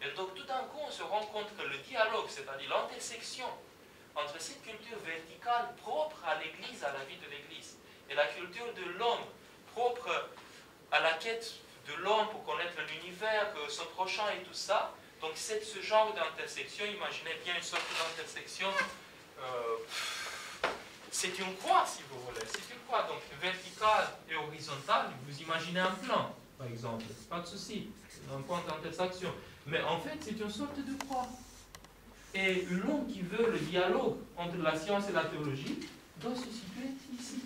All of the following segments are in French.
Et donc tout d'un coup, on se rend compte que le dialogue, c'est-à-dire l'intersection entre cette culture verticale propre à l'Église, à la vie de l'Église, et la culture de l'homme, propre à la quête de l'homme pour connaître l'univers, son prochain et tout ça. Donc ce genre d'intersection, imaginez bien une sorte d'intersection, c'est une croix si vous voulez, c'est une croix, donc verticale et horizontale, vous imaginez un plan par exemple, pas de souci, un point d'intersection. Mais en fait c'est une sorte de croix. Et l'homme qui veut le dialogue entre la science et la théologie doit se situer ici.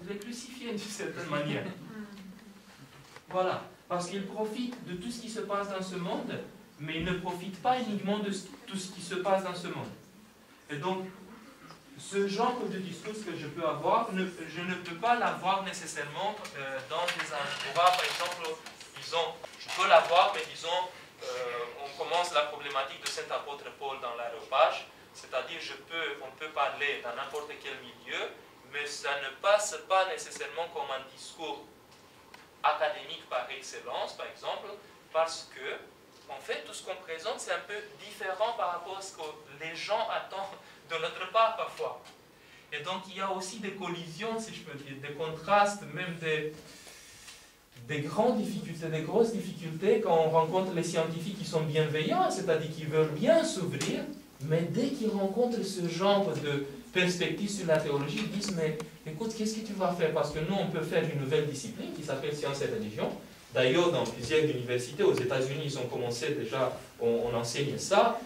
Il est crucifié d'une certaine manière. Voilà, parce qu'il profite de tout ce qui se passe dans ce monde, mais il ne profite pas uniquement de tout ce qui se passe dans ce monde. Et donc, ce genre de discours que je peux avoir, je ne peux pas l'avoir nécessairement dans des endroits, par exemple, disons, je peux l'avoir, mais disons, on commence la problématique de cet apôtre Paul dans l'Aréopage, c'est-à-dire on peut parler dans n'importe quel milieu, mais ça ne passe pas nécessairement comme un discours académique par excellence, par exemple, parce que, en fait, tout ce qu'on présente, c'est un peu différent par rapport à ce que les gens attendent de notre part parfois. Et donc, il y a aussi des collisions, si je peux dire, des contrastes, même des grandes difficultés, des grosses difficultés quand on rencontre les scientifiques qui sont bienveillants, c'est-à-dire qui veulent bien s'ouvrir, mais dès qu'ils rencontrent ce genre de perspective sur la théologie, ils disent, mais écoute, qu'est-ce que tu vas faire? Parce que nous, on peut faire une nouvelle discipline qui s'appelle sciences et religion. D'ailleurs, dans plusieurs universités, aux États-Unis, ils ont commencé déjà, on enseigne ça.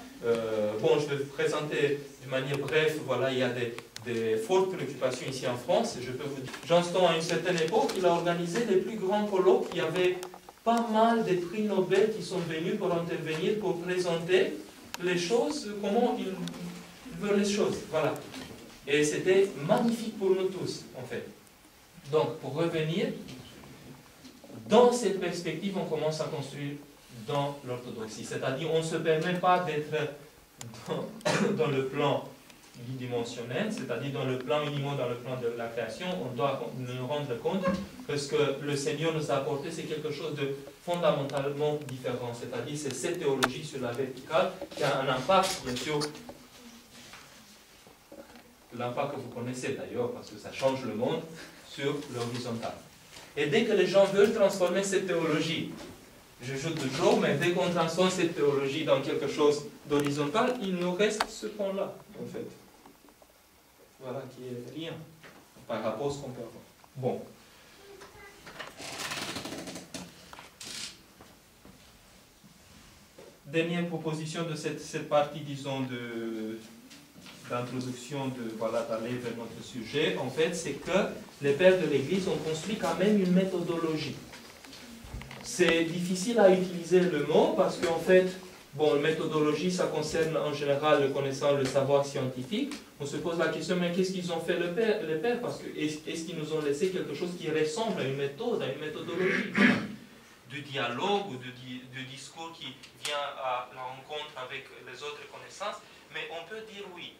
Bon, je vais vous présenter de manière brève, voilà, il y a des fortes préoccupations ici en France, je peux vous dire. Johnston, à une certaine époque, il a organisé les plus grands colloques, il y avait pas mal de prix Nobel qui sont venus pour intervenir, pour présenter les choses, comment ils veulent les choses, voilà. Et c'était magnifique pour nous tous, en fait. Donc, pour revenir, dans cette perspective, on commence à construire dans l'orthodoxie. C'est-à-dire, on ne se permet pas d'être dans le plan bidimensionnel, c'est-à-dire dans le plan uniquement dans le plan de la création. On doit nous rendre compte que ce que le Seigneur nous a apporté, c'est quelque chose de fondamentalement différent. C'est-à-dire, c'est cette théologie sur la verticale qui a un impact, bien sûr, l'impact que vous connaissez d'ailleurs, parce que ça change le monde, sur l'horizontal. Et dès que les gens veulent transformer cette théologie, je joue toujours, mais dès qu'on transforme cette théologie dans quelque chose d'horizontal, il nous reste ce point-là, en fait. Voilà, qui est rien par rapport à ce qu'on peut avoir. Bon. Dernière proposition de cette partie, disons, d'introduction, voilà, d'aller vers notre sujet, en fait, c'est que les pères de l'Église ont construit quand même une méthodologie. C'est difficile à utiliser le mot parce qu'en fait, bon, méthodologie, ça concerne en général le connaissance, le savoir scientifique. On se pose la question, mais qu'est-ce qu'ils ont fait les pères? Parce que est-ce qu'ils nous ont laissé quelque chose qui ressemble à une méthode, à une méthodologie de dialogue ou de discours qui vient à la rencontre avec les autres connaissances? Mais on peut dire oui.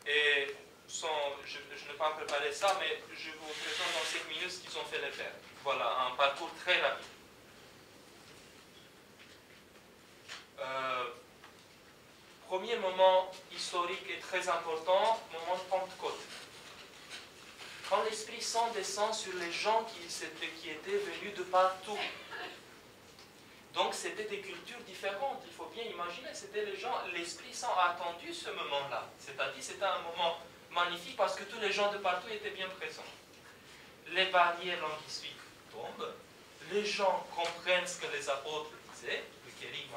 Et je n'ai pas préparé ça, mais je vous présente dans 5 minutes ce qu'ils ont fait les pères. Voilà, un parcours très rapide. Premier moment historique et très important, moment de Pentecôte. Quand l'Esprit Saint descend sur les gens qui étaient venus de partout. Donc c'était des cultures différentes, il faut bien imaginer, c'était les gens, l'Esprit Saint a attendu ce moment-là. C'est-à-dire c'était un moment magnifique parce que tous les gens de partout étaient bien présents. Les barrières linguistiques tombent, les gens comprennent ce que les apôtres disaient, le kérigme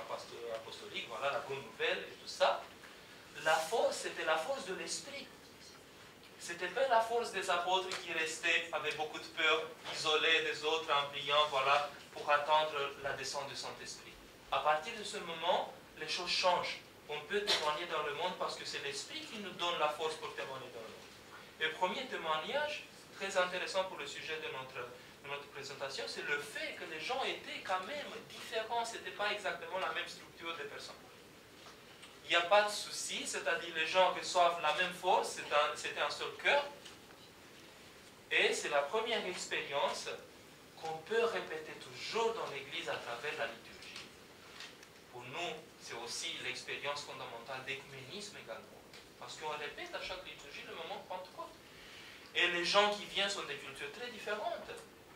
apostolique, voilà la bonne nouvelle et tout ça. La force, c'était la force de l'Esprit. C'était pas la force des apôtres qui restaient avec beaucoup de peur, isolés des autres, en priant, voilà, pour attendre la descente du Saint-Esprit. À partir de ce moment, les choses changent. On peut témoigner dans le monde parce que c'est l'Esprit qui nous donne la force pour témoigner dans le monde. Le premier témoignage, très intéressant pour le sujet de notre présentation, c'est le fait que les gens étaient quand même différents. Ce n'était pas exactement la même structure des personnes. Il n'y a pas de souci, c'est-à-dire les gens reçoivent la même force, c'était un seul cœur. Et c'est la première expérience qu'on peut répéter toujours dans l'Église à travers la liturgie. Pour nous, c'est aussi l'expérience fondamentale d'écuménisme également. Parce qu'on répète à chaque liturgie le moment de Pentecôte. Et les gens qui viennent sont des cultures très différentes.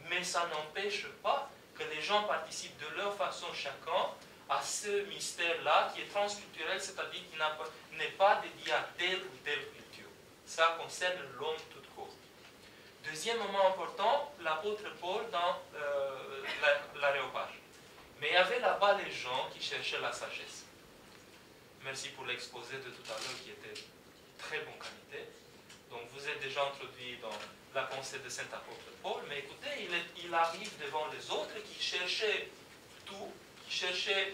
Mais ça n'empêche pas que les gens participent de leur façon chacun à ce mystère-là qui est transculturel, c'est-à-dire qui n'est pas dédié à telle ou telle culture. Ça concerne l'homme tout court. Deuxième moment important, l'apôtre Paul dans l'Aréopage. Mais il y avait là-bas les gens qui cherchaient la sagesse. Merci pour l'exposé de tout à l'heure qui était très bonne qualité. Donc vous êtes déjà introduit dans la pensée de saint apôtre Paul, mais écoutez, il arrive devant les autres qui cherchaient tout, qui cherchaient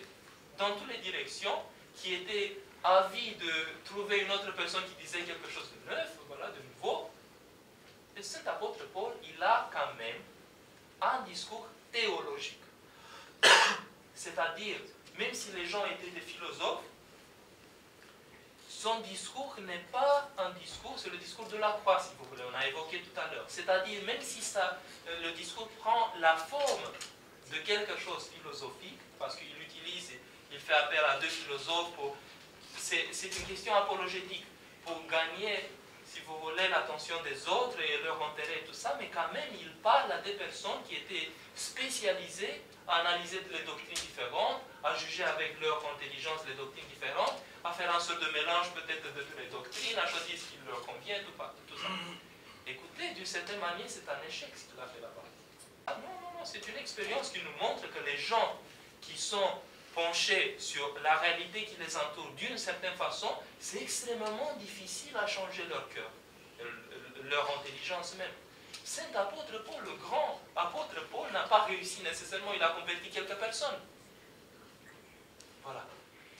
dans toutes les directions, qui étaient avides de trouver une autre personne qui disait quelque chose de neuf, voilà, de nouveau. Et saint apôtre Paul, il a quand même un discours théologique. C'est-à-dire, même si les gens étaient des philosophes, son discours n'est pas un discours, c'est le discours de la croix, si vous voulez, on a évoqué tout à l'heure. C'est-à-dire, même si le discours prend la forme de quelque chose philosophique, parce qu'il utilise, il fait appel à deux philosophes, c'est une question apologétique, pour gagner, si vous voulez, l'attention des autres et leur intérêt et tout ça, mais quand même, il parle à des personnes qui étaient spécialisées à analyser les doctrines différentes, à juger avec leur intelligence les doctrines différentes, à faire un sorte de mélange peut-être de toutes les doctrines, à choisir ce qui leur convient, tout ça. Écoutez, d'une certaine manière, c'est un échec ce qu'il a fait là-bas. Ah non, c'est une expérience qui nous montre que les gens qui sont penchés sur la réalité qui les entoure d'une certaine façon, c'est extrêmement difficile à changer leur cœur, leur intelligence même. Saint apôtre Paul, le grand apôtre Paul, n'a pas réussi nécessairement, il a converti quelques personnes. Voilà.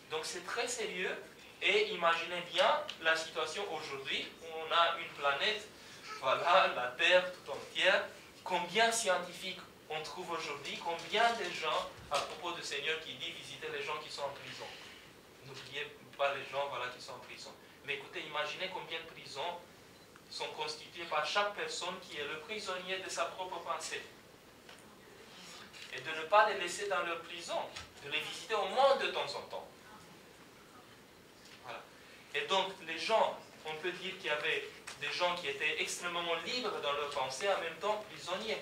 Donc c'est très sérieux, et imaginez bien la situation aujourd'hui où on a une planète, voilà, la Terre tout entière, combien de scientifiques on trouve aujourd'hui, combien de gens, à propos du Seigneur qui dit visiter les gens qui sont en prison. N'oubliez pas les gens, voilà, qui sont en prison. Mais écoutez, imaginez combien de prisons sont constituées par chaque personne qui est le prisonnier de sa propre pensée. Et de ne pas les laisser dans leur prison, de les visiter au moins de temps en temps. Voilà. Et donc, les gens, on peut dire qu'il y avait des gens qui étaient extrêmement libres dans leur pensée, en même temps prisonniers.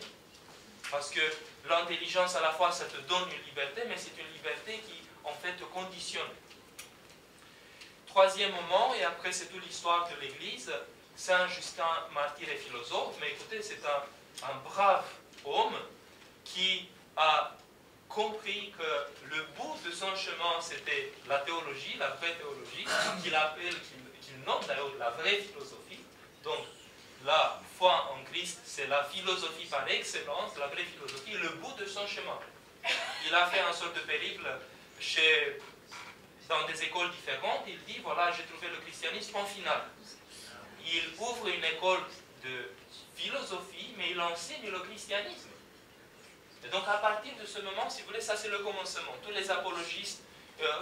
Parce que l'intelligence, à la fois, ça te donne une liberté, mais c'est une liberté qui, en fait, te conditionne. Troisième moment, et après c'est toute l'histoire de l'Église, Saint Justin, martyr et philosophe, mais écoutez, c'est un brave homme qui a compris que le bout de son chemin, c'était la théologie, la vraie théologie, qu'il nomme d'ailleurs la vraie philosophie. Donc, la foi en Christ, c'est la philosophie par excellence, la vraie philosophie, le bout de son chemin. Il a fait un sorte de périple dans des écoles différentes. Il dit, voilà, j'ai trouvé le christianisme en finale. Il ouvre une école de philosophie, mais il enseigne le christianisme. Et donc, à partir de ce moment, si vous voulez, ça c'est le commencement. Tous les apologistes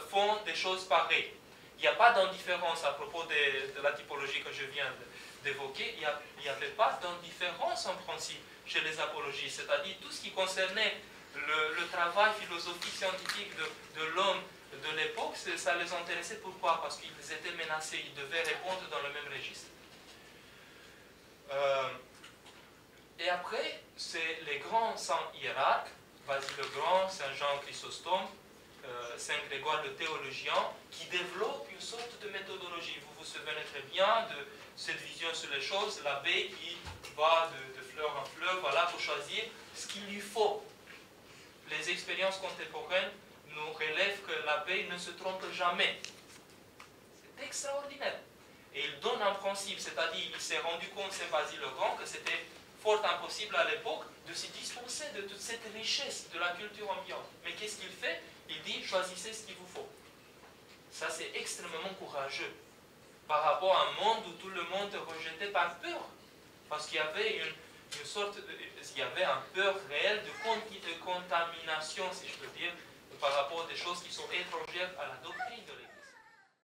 font des choses pareilles. Il n'y a pas d'indifférence à propos de la typologie que je viens d'évoquer. Il n'y avait pas d'indifférence en principe chez les apologistes. C'est-à-dire tout ce qui concernait le travail philosophique scientifique de l'homme de l'époque, ça les intéressait. Pourquoi? Parce qu'ils étaient menacés, ils devaient répondre dans le même registre. Et après, c'est les grands saints hiérarques, Basile le Grand, Saint Jean Chrysostome, Saint Grégoire le théologien, qui développent une sorte de méthodologie. Vous vous souvenez très bien de cette vision sur les choses, l'abbé qui va de fleur en fleur, voilà, pour choisir ce qu'il lui faut. Les expériences contemporaines nous relèvent que l'abbé ne se trompe jamais. C'est extraordinaire. Et il donne un principe, c'est-à-dire il s'est rendu compte, Saint Basile le Grand, que c'était fort impossible à l'époque de se dispenser de toute cette richesse de la culture ambiante. Mais qu'est-ce qu'il fait? Il dit, choisissez ce qu'il vous faut. Ça, c'est extrêmement courageux par rapport à un monde où tout le monde est rejeté par peur. Parce qu'il y avait une sorte, il y avait une peur réelle de contamination, si je peux dire, par rapport à des choses qui sont étrangères à la doctrine de l'Église.